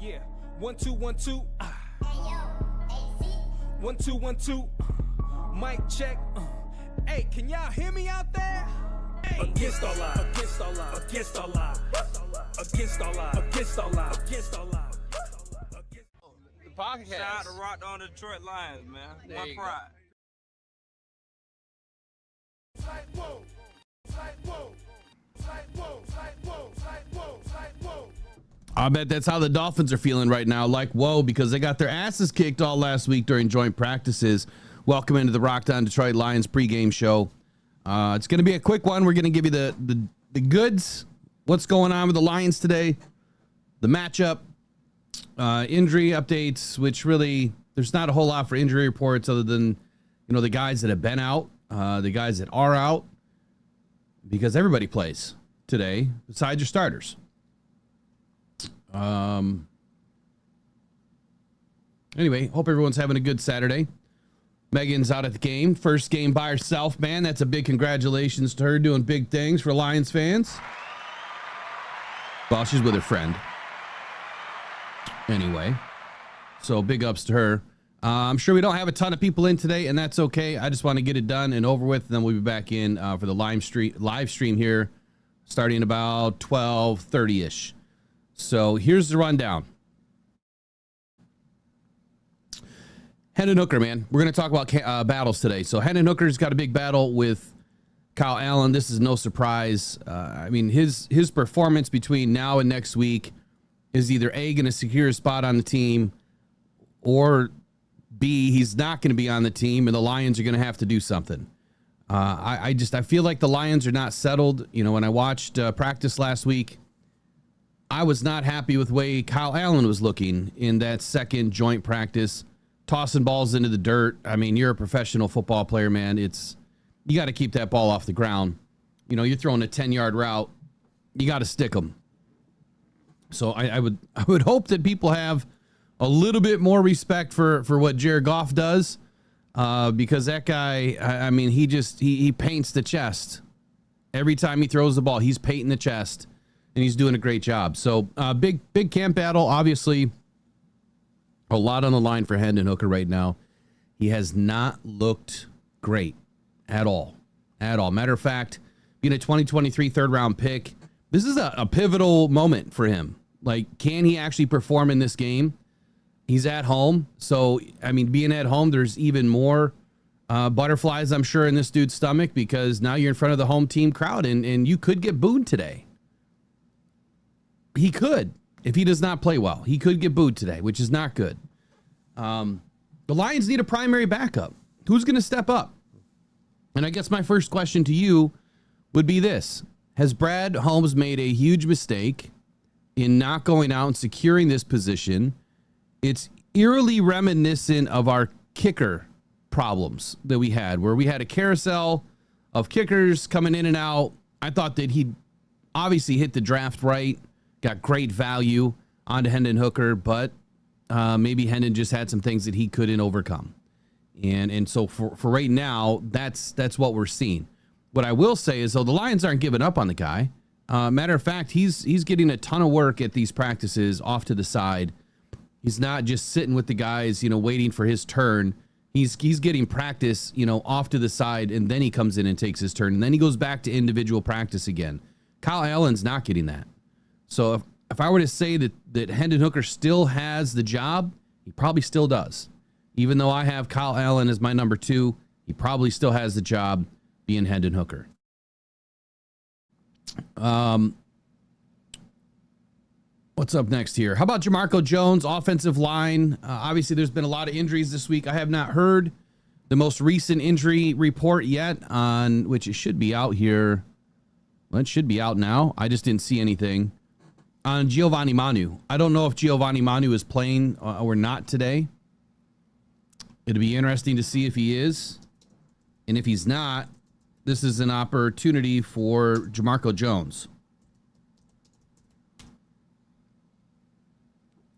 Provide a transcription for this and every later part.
Yeah, 1 2 1 2. Hey yo, AC. 1 2 1 2. Mic check. Hey, can y'all hear me out there? Hey. Against all odds. Against all odds. Against all odds. Against all odds. Against all odds. Against all odds. The podcast. Shout out to Rockhound Detroit Lions, man. There One you pride. I bet that's how the Dolphins are feeling right now. Like, whoa, because they got their asses kicked all last week during joint practices. Welcome into the Rockhound Detroit Lions pregame show. It's going to be a quick one. We're going to give you the goods, what's going on with the Lions today, the matchup, injury updates, which really there's not a whole lot for injury reports other than, you know, the guys that have been out, the guys that are out, because everybody plays today besides your starters. Anyway, hope everyone's having a good Saturday. Megan's out at the game. First game by herself, man. That's a big congratulations to her, doing big things for Lions fans. Well, she's with her friend. Anyway, so big ups to her. I'm sure we don't have a ton of people in today, and that's okay. I just want to get it done and over with, and then we'll be back in for the live stream here starting about 12:30-ish. So here's the rundown. Hendon Hooker, man. We're going to talk about battles today. So Hendon Hooker's got a big battle with Kyle Allen. This is no surprise. I mean, his performance between now and next week is either A, going to secure a spot on the team, or B, he's not going to be on the team, and the Lions are going to have to do something. I feel like the Lions are not settled. You know, when I watched practice last week, I was not happy with the way Kyle Allen was looking in that second joint practice, tossing balls into the dirt. I mean, you're a professional football player, man. You got to keep that ball off the ground. You know, you're throwing a 10-yard route, you got to stick them. So I would hope that people have a little bit more respect for what Jared Goff does, because that guy, I mean, he paints the chest. Every time he throws the ball, he's painting the chest. And he's doing a great job. So big camp battle. Obviously, a lot on the line for Hendon Hooker right now. He has not looked great at all. At all. Matter of fact, being a 2023 third-round pick, this is a pivotal moment for him. Like, can he actually perform in this game? He's at home. So, I mean, being at home, there's even more butterflies, I'm sure, in this dude's stomach, because now you're in front of the home team crowd, and you could get booed today. He could, if he does not play well. He could get booed today, which is not good. The Lions need a primary backup. Who's going to step up? And I guess my first question to you would be this. Has Brad Holmes made a huge mistake in not going out and securing this position? It's eerily reminiscent of our kicker problems that we had, where we had a carousel of kickers coming in and out. I thought that he'd obviously hit the draft right. Got great value onto Hendon Hooker, but maybe Hendon just had some things that he couldn't overcome. And so for right now, that's what we're seeing. What I will say is, though, the Lions aren't giving up on the guy. Matter of fact, he's getting a ton of work at these practices off to the side. He's not just sitting with the guys, you know, waiting for his turn. He's getting practice, you know, off to the side, and then he comes in and takes his turn, and then he goes back to individual practice again. Kyle Allen's not getting that. So if I were to say that Hendon Hooker still has the job, he probably still does. Even though I have Kyle Allen as my number 2, he probably still has the job being Hendon Hooker. What's up next here? How about Jamarco Jones, offensive line? Obviously, there's been a lot of injuries this week. I have not heard the most recent injury report yet, on which it should be out here. Well, it should be out now. I just didn't see anything. On Giovanni Manu. I don't know if Giovanni Manu is playing or not today. It'll be interesting to see if he is. And if he's not, this is an opportunity for Jamarco Jones.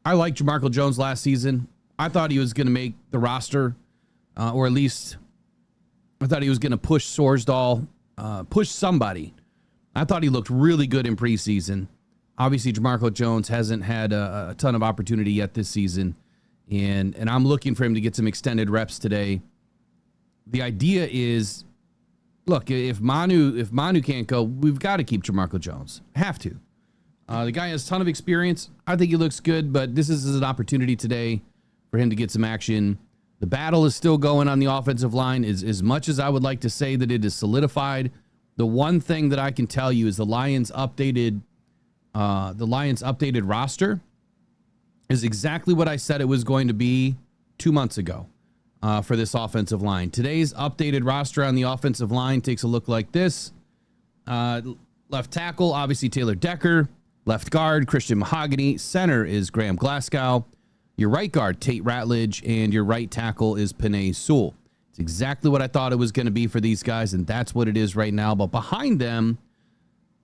I liked Jamarco Jones last season. I thought he was going to make the roster, or at least I thought he was going to push Sorsdahl, push somebody. I thought he looked really good in preseason. Obviously, Jamarco Jones hasn't had a ton of opportunity yet this season, and I'm looking for him to get some extended reps today. The idea is, look, if Manu can't go, we've got to keep Jamarco Jones. Have to. The guy has a ton of experience. I think he looks good, but this is an opportunity today for him to get some action. The battle is still going on the offensive line. As much as I would like to say that it is solidified, the one thing that I can tell you is the Lions' updated roster is exactly what I said it was going to be 2 months ago for this offensive line. Today's updated roster on the offensive line takes a look like this. Left tackle, obviously Taylor Decker. Left guard, Christian Mahogany. Center is Graham Glasgow. Your right guard, Tate Ratledge. And your right tackle is Penei Sewell. It's exactly what I thought it was going to be for these guys, and that's what it is right now. But behind them,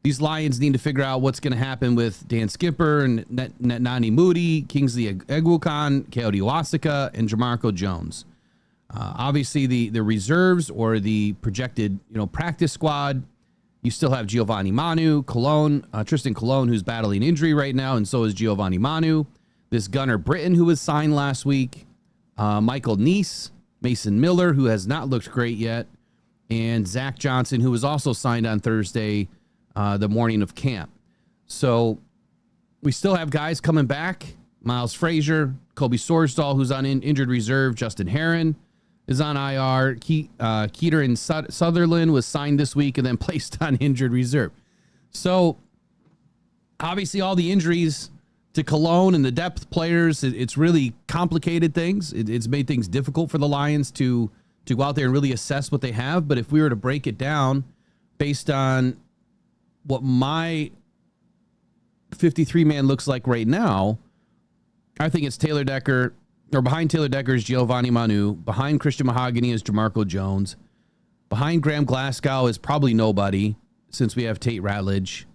these Lions need to figure out what's going to happen with Dan Skipper and Netnani Moody, Kingsley Egwukan, Keodi Wasika, and Jamarco Jones. Obviously, the reserves or the projected practice squad, you still have Giovanni Manu, Tristan Colon, who's battling injury right now, and so is Giovanni Manu. This Gunnar Britton, who was signed last week, Michael Neese, Mason Miller, who has not looked great yet, and Zach Johnson, who was also signed on Thursday, the morning of camp. So we still have guys coming back. Miles Frazier, Kobe Sorsdahl, who's on injured reserve, Justin Herron is on IR. Keeter and Sutherland was signed this week and then placed on injured reserve. So obviously all the injuries to Cologne and the depth players, it's really complicated things. It's made things difficult for the Lions to go out there and really assess what they have. But if we were to break it down based on what my 53-man looks like right now, I think it's Taylor Decker, or behind Taylor Decker is Giovanni Manu. Behind Christian Mahogany is Jamarco Jones. Behind Graham Glasgow is probably nobody, since we have Tate Ratledge.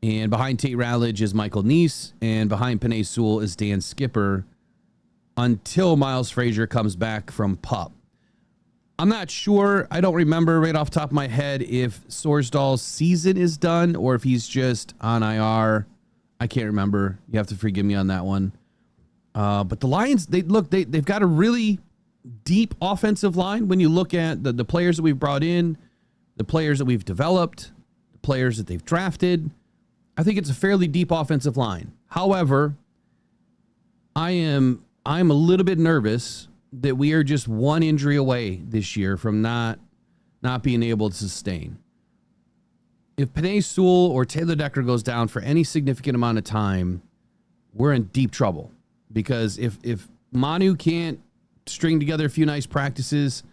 And behind Tate Ratledge is Michael Neese. And behind Penei Sewell is Dan Skipper until Miles Frazier comes back from PUP. I'm not sure. I don't remember right off the top of my head if Sorsdahl's season is done or if he's just on IR. I can't remember. You have to forgive me on that one. But the Lions, they've got a really deep offensive line. When you look at the players that we've brought in, the players that we've developed, the players that they've drafted, I think it's a fairly deep offensive line. However, I'm a little bit nervous that we are just one injury away this year from not being able to sustain. If Penei Sewell or Taylor Decker goes down for any significant amount of time, we're in deep trouble. Because if Manu can't string together a few nice practices,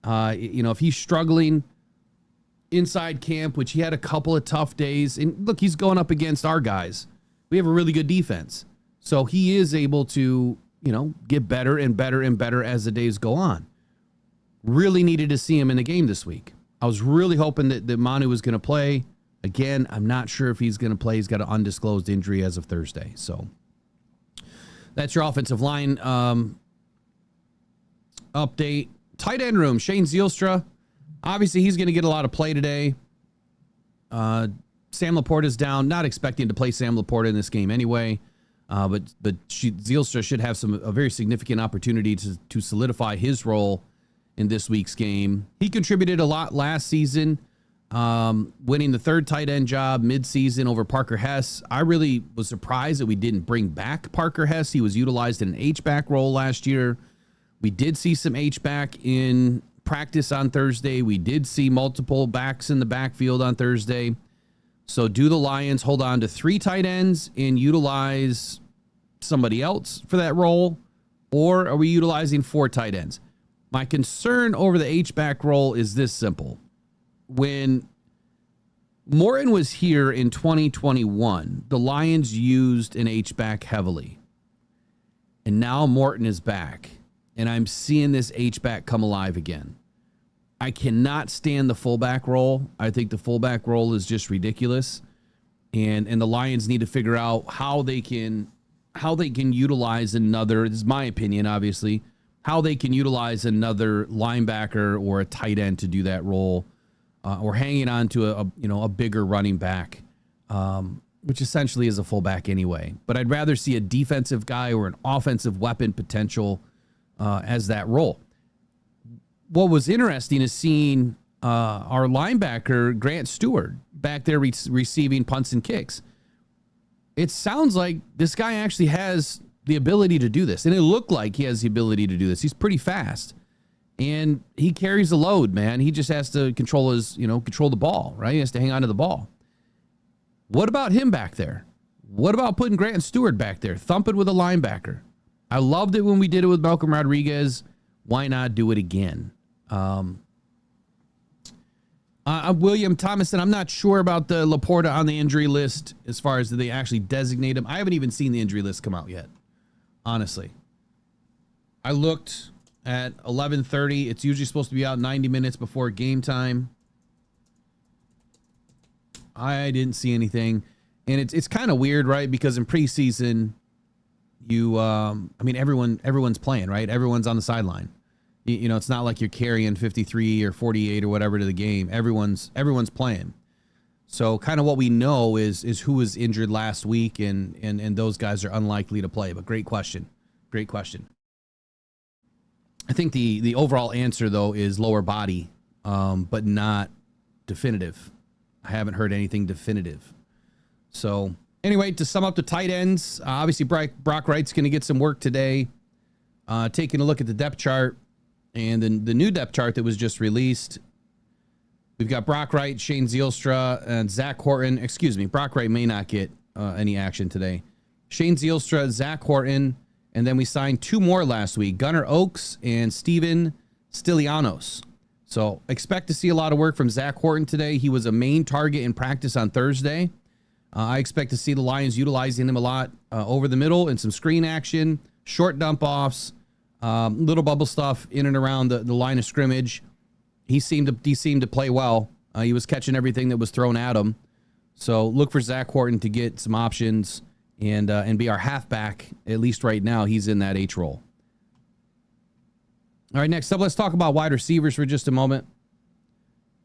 if he's struggling inside camp, which he had a couple of tough days, and look, he's going up against our guys. We have a really good defense. So he is able to, get better and better and better as the days go on. Really needed to see him in the game this week. I was really hoping that Manu was going to play. Again, I'm not sure if he's going to play. He's got an undisclosed injury as of Thursday. So that's your offensive line update. Tight end room, Shane Zielstra. Obviously, he's going to get a lot of play today. Sam Laporta is down. Not expecting to play Sam Laporta in this game anyway. But Zielstra should have a very significant opportunity to solidify his role in this week's game. He contributed a lot last season, winning the third tight end job mid-season over Parker Hess. I really was surprised that we didn't bring back Parker Hess. He was utilized in an H-back role last year. We did see some H-back in practice on Thursday. We did see multiple backs in the backfield on Thursday. So do the Lions hold on to 3 tight ends and utilize somebody else for that role? Or are we utilizing 4 tight ends? My concern over the H-back role is this simple. When Morton was here in 2021, the Lions used an H-back heavily. And now Morton is back. And I'm seeing this H-back come alive again. I cannot stand the fullback role. I think the fullback role is just ridiculous. And the Lions need to figure out how they can utilize another, this is my opinion, obviously, how they can utilize another linebacker or a tight end to do that role, or hanging on to a bigger running back. which essentially is a fullback anyway. But I'd rather see a defensive guy or an offensive weapon potential as that role. What was interesting is seeing our linebacker, Grant Stewart, back there receiving punts and kicks. It sounds like this guy actually has the ability to do this. And it looked like he has the ability to do this. He's pretty fast. And he carries the load, man. He just has to control the ball, right? He has to hang on to the ball. What about him back there? What about putting Grant Stewart back there, thumping with a linebacker? I loved it when we did it with Malcolm Rodriguez. Why not do it again? William Thomason, I'm not sure about the Laporta on the injury list as far as they actually designate him. I haven't even seen the injury list come out yet, honestly. I looked at 11:30. It's usually supposed to be out 90 minutes before game time. I didn't see anything. And it's kind of weird, right? Because in preseason, everyone's playing, right? Everyone's on the sideline. You know, it's not like you're carrying 53 or 48 or whatever to the game. Everyone's playing. So kind of what we know is who was injured last week, and those guys are unlikely to play. But great question. Great question. I think the overall answer, though, is lower body, but not definitive. I haven't heard anything definitive. So anyway, to sum up the tight ends, obviously Brock Wright's going to get some work today. Taking a look at the depth chart and the new depth chart that was just released. We've got Brock Wright, Shane Zielstra, and Zach Horton. Excuse me, Brock Wright may not get any action today. Shane Zielstra, Zach Horton, and then we signed two more last week, Gunnar Oakes and Steven Stylianos. So expect to see a lot of work from Zach Horton today. He was a main target in practice on Thursday. I expect to see the Lions utilizing him a lot over the middle and some screen action, short dump offs, little bubble stuff in and around the line of scrimmage. He seemed to play well. He was catching everything that was thrown at him. So look for Zach Horton to get some options and be our halfback. At least right now, he's in that H role. All right, next up, let's talk about wide receivers for just a moment.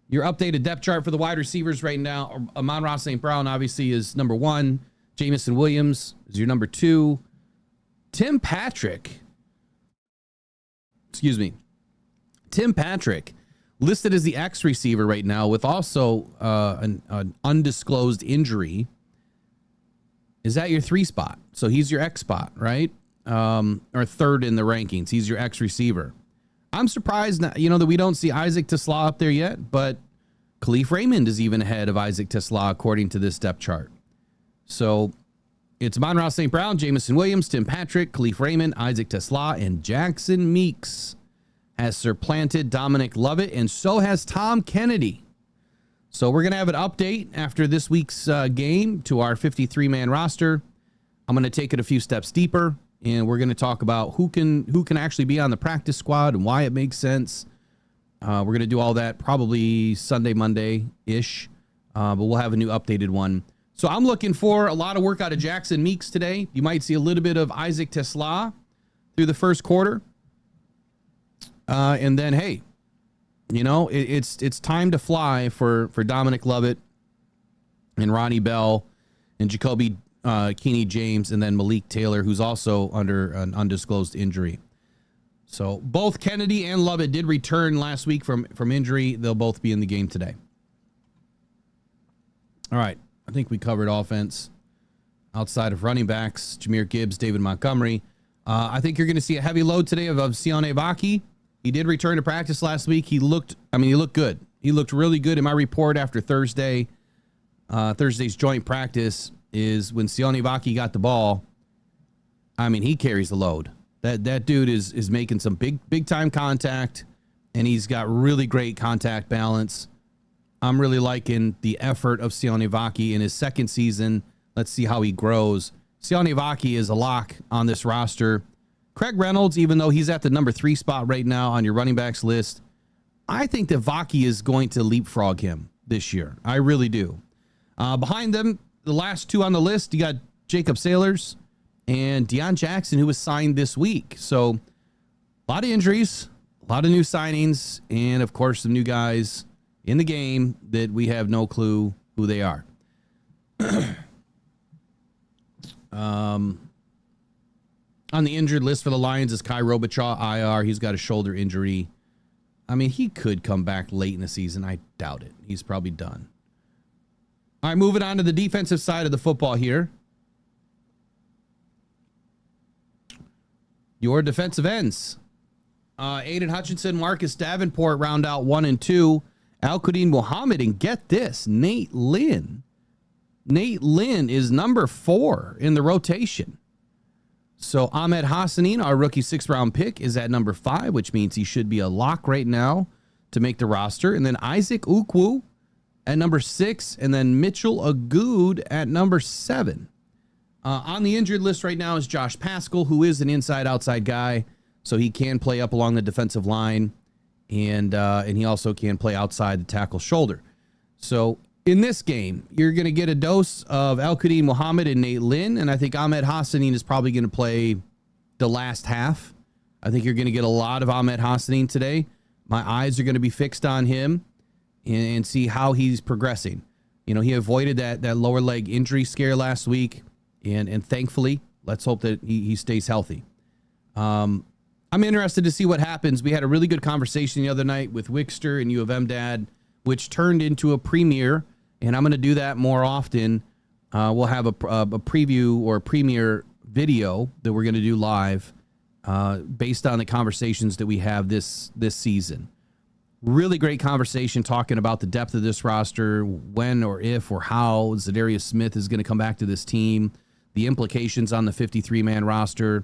Your updated depth chart for the wide receivers right now, Amon-Ra St. Brown obviously is number 1. Jamison Williams is your number 2. Tim Patrick listed as the X receiver right now with also an undisclosed injury. Is that your 3 spot? So he's your X spot, right? Or third in the rankings. He's your X receiver. I'm surprised that we don't see Isaac Tesla up there yet, but Khalif Raymond is even ahead of Isaac Tesla according to this depth chart. So it's Amon-Ra St. Brown, Jamison Williams, Tim Patrick, Khalif Raymond, Isaac Tesla, and Jackson Meeks has supplanted Dominic Lovett, and so has Tom Kennedy. So we're going to have an update after this week's game to our 53-man roster. I'm going to take it a few steps deeper, and we're going to talk about who can actually be on the practice squad and why it makes sense. We're going to do all that probably Sunday, Monday-ish, but we'll have a new updated one. So I'm looking for a lot of work out of Jackson Meeks today. You might see a little bit of Isaac Tesla through the first quarter. And then, hey, it's time to fly for Dominic Lovett and Ronnie Bell and Jacoby Keeney James, and then Malik Taylor, who's also under an undisclosed injury. So both Kennedy and Lovett did return last week from injury. They'll both be in the game today. All right. I think we covered offense outside of running backs, Jahmyr Gibbs, David Montgomery. I think you're going to see a heavy load today of Sione Vaki. He did return to practice last week. He looked good. He looked really good in my report after Thursday's joint practice is when Sione Vaki got the ball. He carries the load. That dude is making some big time contact, and he's got really great contact balance. I'm really liking the effort of Sione Vaki in his second season. Let's see how he grows. Sione Vaki is a lock on this roster. Craig Reynolds, even though he's at the number 3 spot right now on your running backs list, I think that Vaki is going to leapfrog him this year. I really do. Behind them, the last 2 on the list, you got Jacob Sailors and Deion Jackson, who was signed this week. So a lot of injuries, a lot of new signings, and of course some new guys in the game that we have no clue who they are. On the injured list for the Lions is Kai Robichaud, IR. He's got a shoulder injury. I mean, he could come back late in the season. I doubt it. He's probably done. All right, moving on to the defensive side of the football here. Your defensive ends. Aiden Hutchinson, Marcus Davenport round out 1 and 2. Al-Quadin Muhammad, and get this, Nate Lynn. Nate Lynn is number 4 in the rotation. So Ahmed Hassanin, our rookie 6th-round pick, is at number 5, which means he should be a lock right now to make the roster. And then Isaac Ukwu at number 6, and then Mitchell Agood at number 7. On the injured list right now is Josh Paschal, who is an inside-outside guy, so he can play up along the defensive line, and he also can play outside the tackle shoulder. So in this game, you're going to get a dose of Al-Quadin Muhammad and Nate Lynn, and I think Ahmed Hassanin is probably going to play the last half. I think you're going to get a lot of Ahmed Hassanin today. My eyes are going to be fixed on him and see how he's progressing. You know, he avoided that lower leg injury scare last week, and thankfully, let's hope that he stays healthy. I'm interested to see what happens. We had a really good conversation the other night with Wickster and U of M Dad, which turned into a premiere. And I'm going to do that more often. We'll have a preview or a premiere video that we're going to do live based on the conversations that we have this season. Really great conversation talking about the depth of this roster, when or if or how Zadarius Smith is going to come back to this team, the implications on the 53-man roster.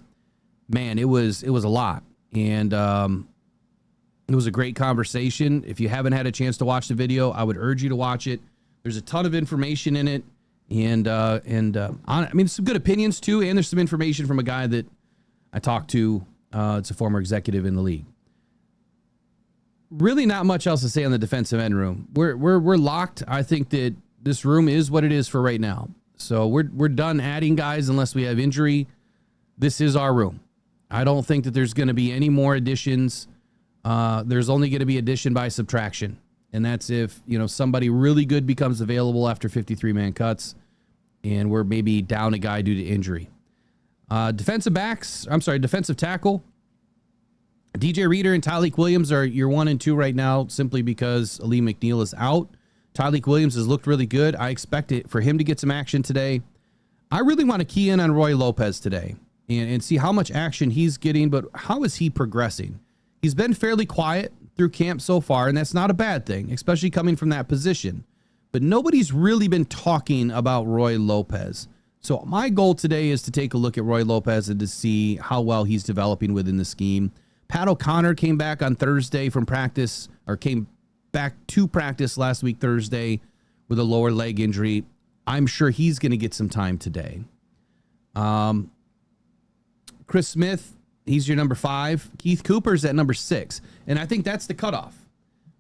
Man, it was a lot. And it was a great conversation. If you haven't had a chance to watch the video, I would urge you to watch it. There's a ton of information in it, and I mean, some good opinions too, and there's some information from a guy that I talked to. It's a former executive in the league. Really, not much else to say on the defensive end room. We're locked. I think that this room is what it is for right now. So we're done adding guys unless we have injury. This is our room. I don't think that there's going to be any more additions. There's only going to be addition by subtraction. And that's if, you know, somebody really good becomes available after 53-man cuts and we're maybe down a guy due to injury. Defensive tackle. DJ Reader and Tyleek Williams are your 1 and 2 right now simply because Ali McNeil is out. Tyleek Williams has looked really good. I expect it for him to get some action today. I really want to key in on Roy Lopez today and see how much action he's getting, but how is he progressing? He's been fairly quiet through camp so far, and that's not a bad thing, especially coming from that position. But nobody's really been talking about Roy Lopez. So my goal today is to take a look at Roy Lopez and to see how well he's developing within the scheme. Pat O'Connor came back on Thursday from practice, or came back to practice last week Thursday with a lower leg injury. I'm sure he's going to get some time today. Chris Smith, he's your number 5. Keith Cooper's at number 6. And I think that's the cutoff.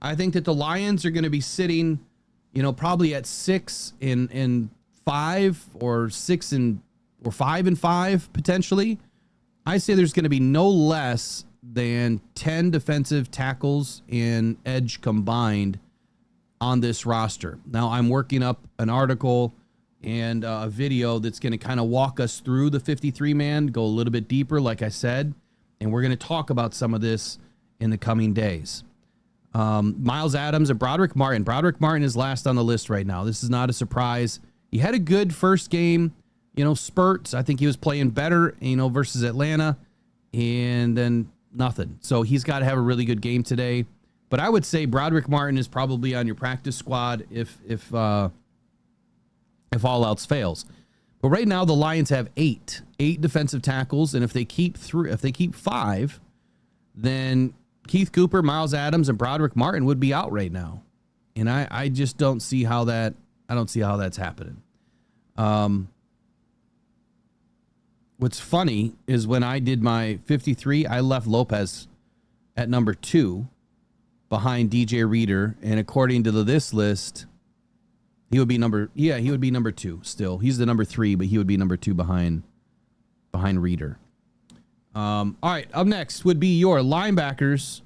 I think that the Lions are going to be sitting, you know, probably at 6 and 5 or 6 and or 5 and 5 potentially. I say there's going to be no less than 10 defensive tackles and edge combined on this roster. Now I'm working up an article and a video that's going to kind of walk us through the 53-man, go a little bit deeper, like I said. And we're going to talk about some of this in the coming days. Miles Adams and Broderick Martin. Broderick Martin is last on the list right now. This is not a surprise. He had a good first game, you know, spurts. I think he was playing better, you know, versus Atlanta, and then nothing. So he's got to have a really good game today. But I would say Broderick Martin is probably on your practice squad if all else fails. But right now the Lions have 8 defensive tackles, and if they keep 5, then Keith Cooper, Miles Adams, and Broderick Martin would be out right now. And I just don't see how that's happening. What's funny is when I did my 53, I left Lopez at number 2 behind DJ Reader, and according to this list, he would be number 2 still. He's the number 3, but he would be number 2 behind Reader. All right, up next would be your linebackers.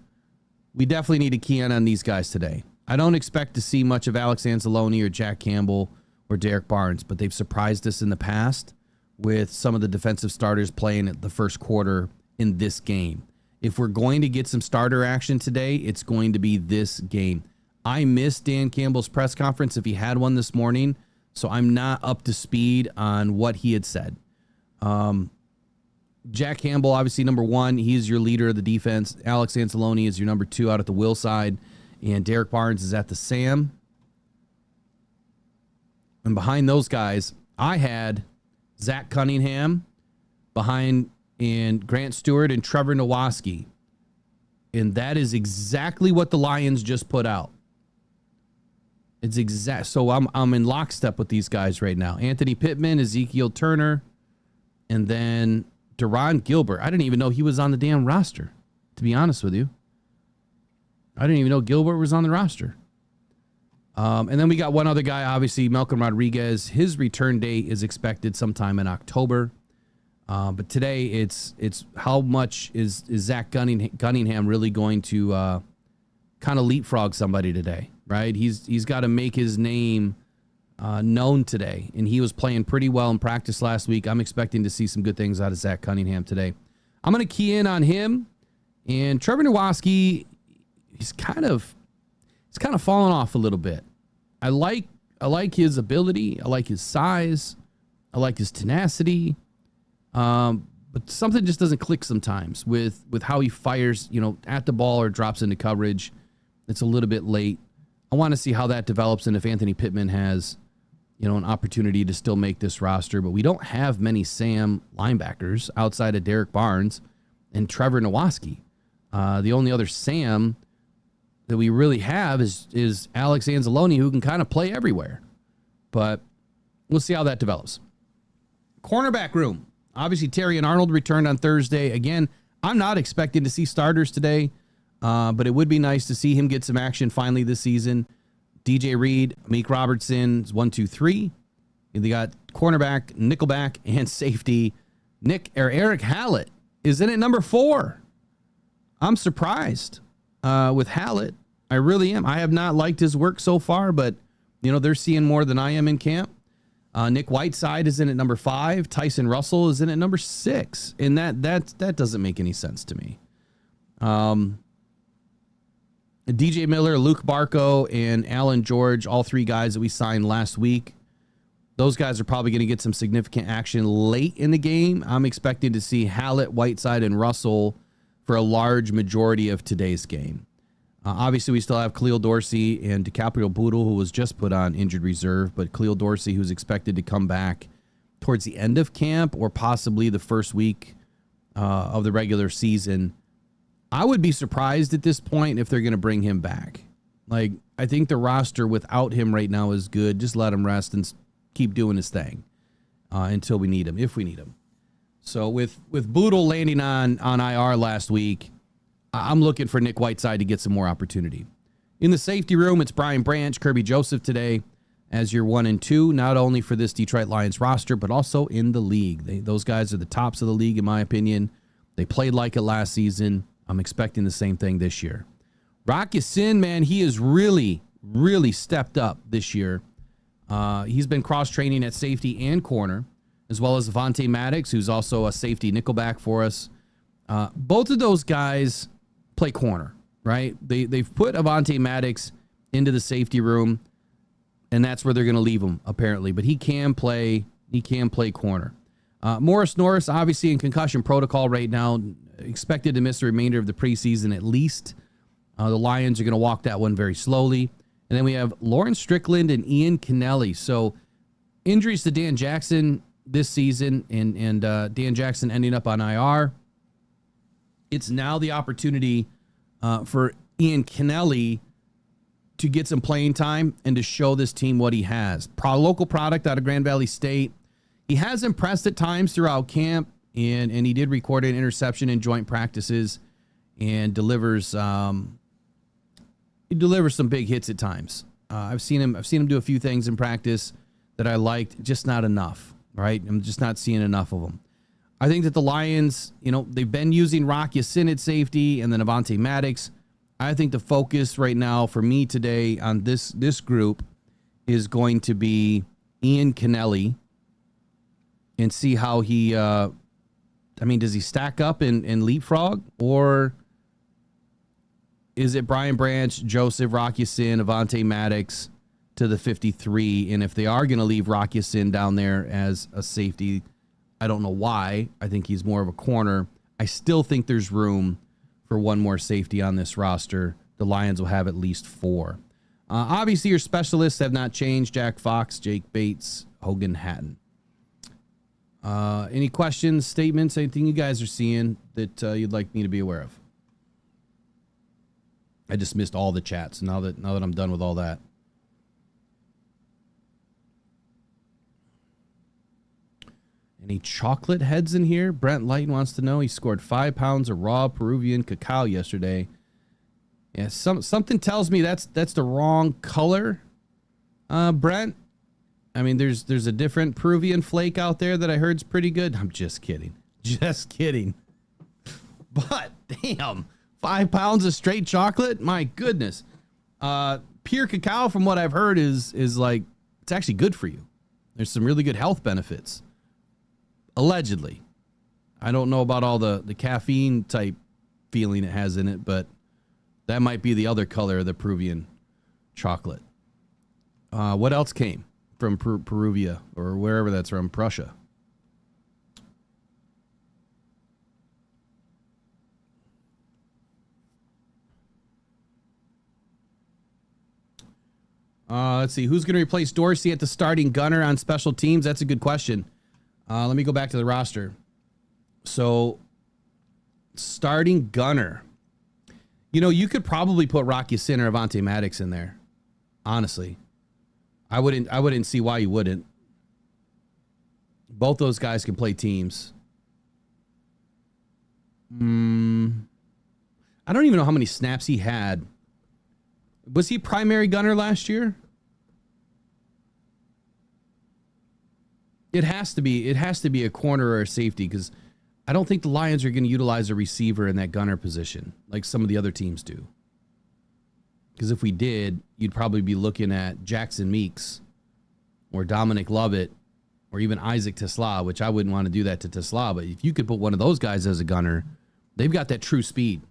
We definitely need to key in on these guys today. I don't expect to see much of Alex Anzalone or Jack Campbell or Derek Barnes, but they've surprised us in the past with some of the defensive starters playing at the first quarter in this game. If we're going to get some starter action today, it's going to be this game. I missed Dan Campbell's press conference if he had one this morning, so I'm not up to speed on what he had said. Jack Campbell, obviously number one, he's your leader of the defense. Alex Anzalone is your number two out at the Will side, and Derek Barnes is at the Sam. And behind those guys, I had Zach Cunningham behind and Grant Stewart and Trevor Nowaski. And that is exactly what the Lions just put out. It's exact. So I'm in lockstep with these guys right now. Anthony Pittman, Ezekiel Turner, and then Deron Gilbert. I didn't even know he was on the damn roster, to be honest with you. I didn't even know Gilbert was on the roster. And then we got one other guy, obviously, Malcolm Rodriguez. His return date is expected sometime in October. But today, it's how much is Zach Cunningham really going to kind of leapfrog somebody today, right? He's got to make his name known today, and he was playing pretty well in practice last week. I'm expecting to see some good things out of Zach Cunningham today. I'm going to key in on him, and Trevor Nowaski. He's kind of fallen off a little bit. I like his ability. I like his size. I like his tenacity. But something just doesn't click sometimes with how he fires, at the ball or drops into coverage. It's a little bit late. I want to see how that develops and if Anthony Pittman has, an opportunity to still make this roster. But we don't have many Sam linebackers outside of Derek Barnes and Trevor Nowaski. The only other Sam that we really have is Alex Anzalone, who can kind of play everywhere. But we'll see how that develops. Cornerback room. Obviously, Terry and Arnold returned on Thursday. Again, I'm not expecting to see starters today, but it would be nice to see him get some action finally this season. DJ Reed, Meek Robertson, 1, 2, 3. They got cornerback, nickelback, and safety. Eric Hallett is in at number 4. I'm surprised with Hallett. I really am. I have not liked his work so far, but they're seeing more than I am in camp. Nick Whiteside is in at number 5. Tyson Russell is in at number 6, and that doesn't make any sense to me. DJ Miller, Luke Barco, and Alan George, all 3 guys that we signed last week. Those guys are probably going to get some significant action late in the game. I'm expecting to see Hallett, Whiteside, and Russell for a large majority of today's game. Obviously, we still have Khalil Dorsey and DiCaprio Boodle, who was just put on injured reserve, but Khalil Dorsey, who's expected to come back towards the end of camp or possibly the first week of the regular season. I would be surprised at this point if they're going to bring him back. I think the roster without him right now is good. Just let him rest and keep doing his thing until we need him, if we need him. So with Boodle landing on IR last week, I'm looking for Nick Whiteside to get some more opportunity. In the safety room, it's Brian Branch, Kirby Joseph today as your 1 and 2, not only for this Detroit Lions roster, but also in the league. Those guys are the tops of the league, in my opinion. They played like it last season. I'm expecting the same thing this year. Rock Ya-Sin, man, he has really, really stepped up this year. He's been cross-training at safety and corner, as well as Avonte Maddox, who's also a safety nickelback for us. Both of those guys play corner, right? They've put Avonte Maddox into the safety room, and that's where they're going to leave him, apparently. But he can play corner. Morris Norris, obviously in concussion protocol right now, expected to miss the remainder of the preseason at least. The Lions are going to walk that one very slowly. And then we have Lawrence Strickland and Ian Kennelly. So injuries to Dan Jackson this season and Dan Jackson ending up on IR. It's now the opportunity for Ian Kennelly to get some playing time and to show this team what he has. Local product out of Grand Valley State. He has impressed at times throughout camp, and he did record an interception in joint practices and delivers some big hits at times. I've seen him do a few things in practice that I liked, just not enough, right? I'm just not seeing enough of them. I think that the Lions, they've been using Rock Ya-Sin at safety and then Avonte Maddox. I think the focus right now for me today on this group is going to be Ian Kennelly and see how he, I mean, does he stack up and leapfrog, or is it Brian Branch, Joseph, Rocky Sin, Avonte Maddox to the 53? And if they are going to leave Rocky Sin down there as a safety, I don't know why. I think he's more of a corner. I still think there's room for one more safety on this roster. The Lions will have at least 4. Obviously, your specialists have not changed. Jack Fox, Jake Bates, Hogan Hatton. Any questions, statements, anything you guys are seeing that you'd like me to be aware of? I just missed all the chats now that I'm done with all that. Any chocolate heads in here? Brent Light wants to know. He scored 5 pounds of raw Peruvian cacao yesterday. Yeah, something tells me that's the wrong color, Brent. I mean, there's a different Peruvian flake out there that I heard's pretty good. I'm just kidding. Just kidding. But, damn, 5 pounds of straight chocolate? My goodness. Pure cacao, from what I've heard, is like, it's actually good for you. There's some really good health benefits. Allegedly. I don't know about all the caffeine type feeling it has in it, but that might be the other color of the Peruvian chocolate. What else came from Peruvia, or wherever that's from, Prussia? Let's see. Who's going to replace Dorsey at the starting gunner on special teams? That's a good question. Let me go back to the roster. So, starting gunner. You know, you could probably put Rocky Sin or Avonte Maddox in there. Honestly. I wouldn't see why you wouldn't. Both those guys can play teams. I don't even know how many snaps he had. Was he primary gunner last year? It has to be a corner or a safety, because I don't think the Lions are going to utilize a receiver in that gunner position like some of the other teams do. Because if we did, you'd probably be looking at Jackson Meeks or Dominic Lovett or even Isaac Tesla, which I wouldn't want to do that to Tesla. But if you could put one of those guys as a gunner, they've got that true speed.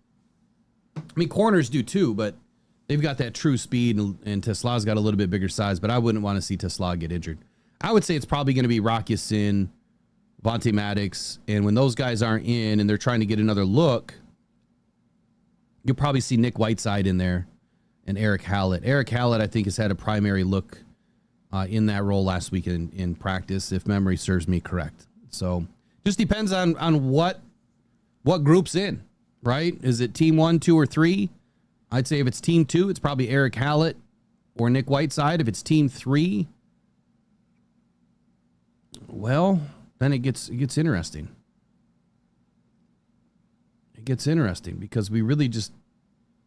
I mean, corners do too, but they've got that true speed, and Tesla's got a little bit bigger size, but I wouldn't want to see Tesla get injured. I would say it's probably going to be Rocky Sin, Avonte Maddox, and when those guys aren't in and they're trying to get another look, you'll probably see Nick Whiteside in there and Eric Hallett. Eric Hallett, I think, has had a primary look in that role last week in practice, if memory serves me correct. So just depends on what group's in, right? Is it team 1, 2, or 3? I'd say if it's team 2, it's probably Eric Hallett or Nick Whiteside. If it's team 3, well, then it gets interesting. It gets interesting because we really just,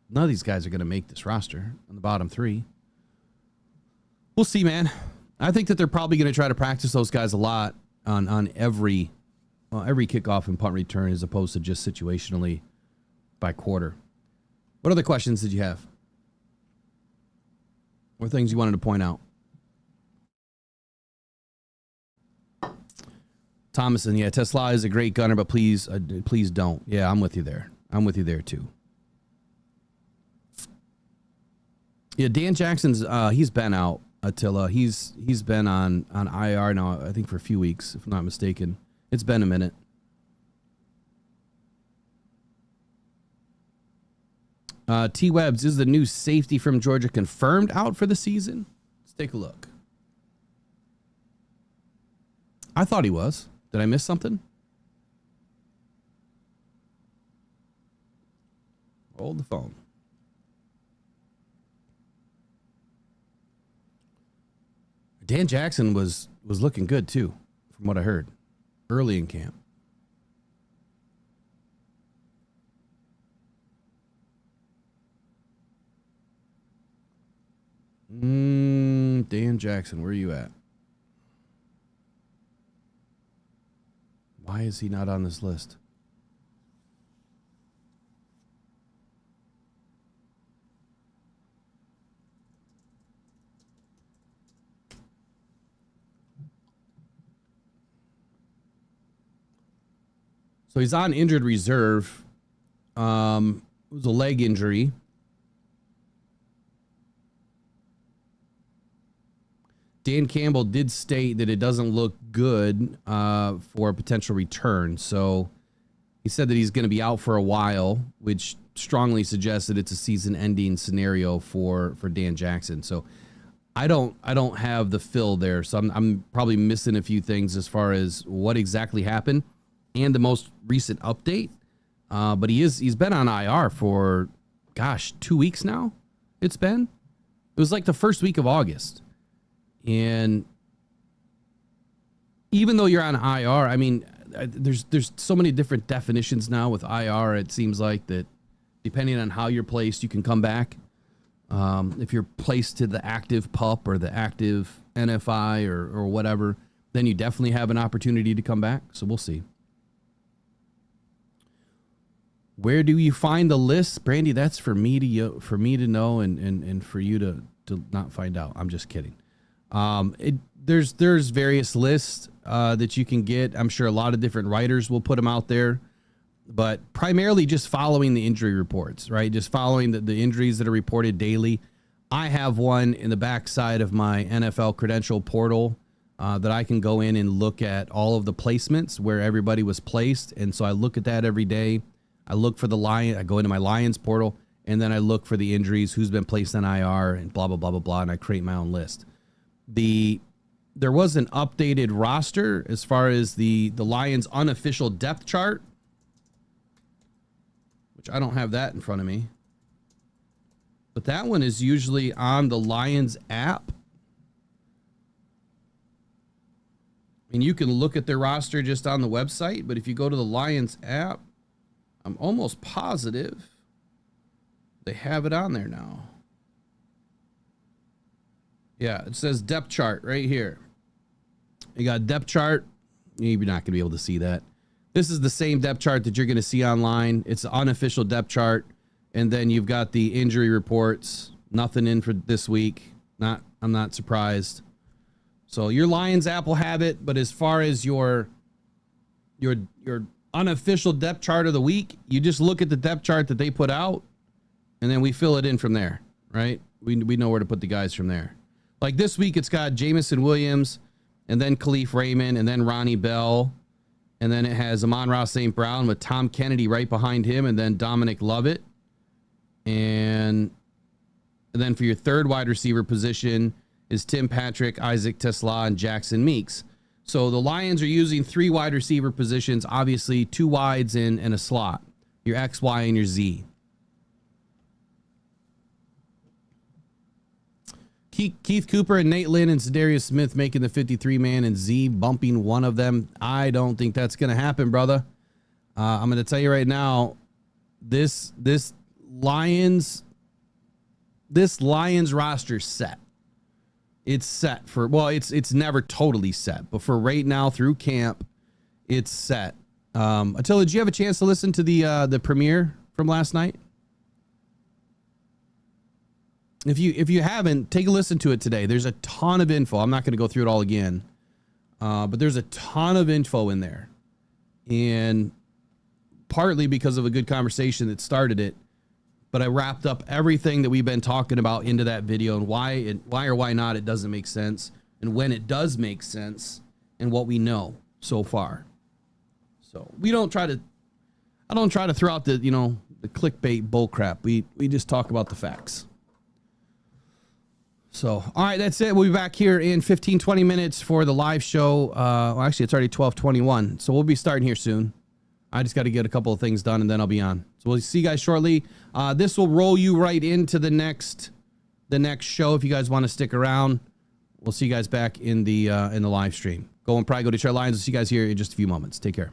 none of these guys are going to make this roster on the bottom 3. We'll see, man. I think that they're probably going to try to practice those guys a lot on every kickoff and punt return, as opposed to just situationally by quarter. What other questions did you have? Or things you wanted to point out? Thomason, yeah, Tesla is a great gunner, but please don't. Yeah, I'm with you there. I'm with you there too. Yeah, Dan Jackson's he's been out, Attila. He's been on IR now, I think, for a few weeks, if I'm not mistaken. It's been a minute. T. Webbs, is the new safety from Georgia confirmed out for the season? Let's take a look. I thought he was. Did I miss something? Hold the phone. Dan Jackson was looking good too, from what I heard early in camp. Dan Jackson, where are you at? Why is he not on this list? So he's on injured reserve. It was a leg injury. Dan Campbell did state that it doesn't look good for a potential return. So he said that he's going to be out for a while, which strongly suggests that it's a season-ending scenario for Dan Jackson. So I don't have the fill there. So I'm probably missing a few things as far as what exactly happened and the most recent update. But he's been on IR for, gosh, 2 weeks now. It was like the first week of August. And even though you're on IR, I mean, there's so many different definitions now with IR. It seems like that depending on how you're placed, you can come back. If you're placed to the active PUP or the active NFI or whatever, then you definitely have an opportunity to come back. So we'll see. Where do you find the list, Brandy? That's for me to know and for you to not find out. I'm just kidding. There's various lists that you can get. I'm sure a lot of different writers will put them out there, but primarily just following the injury reports, right? Just following the injuries that are reported daily. I have one in the backside of my NFL credential portal that I can go in and look at all of the placements where everybody was placed. And so I look at that every day. I look for the Lion. I go into my Lions portal, and then I look for the injuries, who's been placed on IR, and blah, blah, blah, blah, blah, and I create my own list. There was an updated roster as far as the Lions' unofficial depth chart, which I don't have that in front of me. But that one is usually on the Lions app. And you can look at their roster just on the website, but if you go to the Lions app, I'm almost positive they have it on there now. Yeah, it says depth chart right here. You got depth chart. You're not going to be able to see that. This is the same depth chart that you're going to see online. It's an unofficial depth chart. And then you've got the injury reports. Nothing in for this week. I'm not surprised. So your Lions app will have it, but as far as your unofficial depth chart of the week, you just look at the depth chart that they put out, and then we fill it in from there, right? We know where to put the guys from there. Like this week, it's got Jamison Williams, and then Khalif Raymond, and then Ronnie Bell, and then it has Amon-Ra St. Brown with Tom Kennedy right behind him, and then Dominic Lovett. And then for your third wide receiver position is Tim Patrick, Isaac Tesla, and Jackson Meeks. So the Lions are using 3 wide receiver positions, obviously 2 wides and a slot, your X, Y, and your Z. Keith Cooper and Nate Lynn and Za'Darius Smith making the 53-man and Z bumping one of them. I don't think that's going to happen, brother. I'm going to tell you right now, this Lions roster set. It's set for, well, it's never totally set, but for right now through camp, it's set. Attila, did you have a chance to listen to the premiere from last night? If you haven't, take a listen to it today. There's a ton of info. I'm not going to go through it all again, but there's a ton of info in there, and partly because of a good conversation that started it. But I wrapped up everything that we've been talking about into that video, and why or why not it doesn't make sense, and when it does make sense, and what we know so far. So I don't try to throw out the clickbait bullcrap. We just talk about the facts. So, all right, that's it. We'll be back here in 15, 20 minutes for the live show. Well, actually, it's already 12:21, so we'll be starting here soon. I just got to get a couple of things done, and then I'll be on. So we'll see you guys shortly. This will roll you right into the next show. If you guys want to stick around, we'll see you guys back in the live stream. Go Detroit Lions. We'll see you guys here in just a few moments. Take care.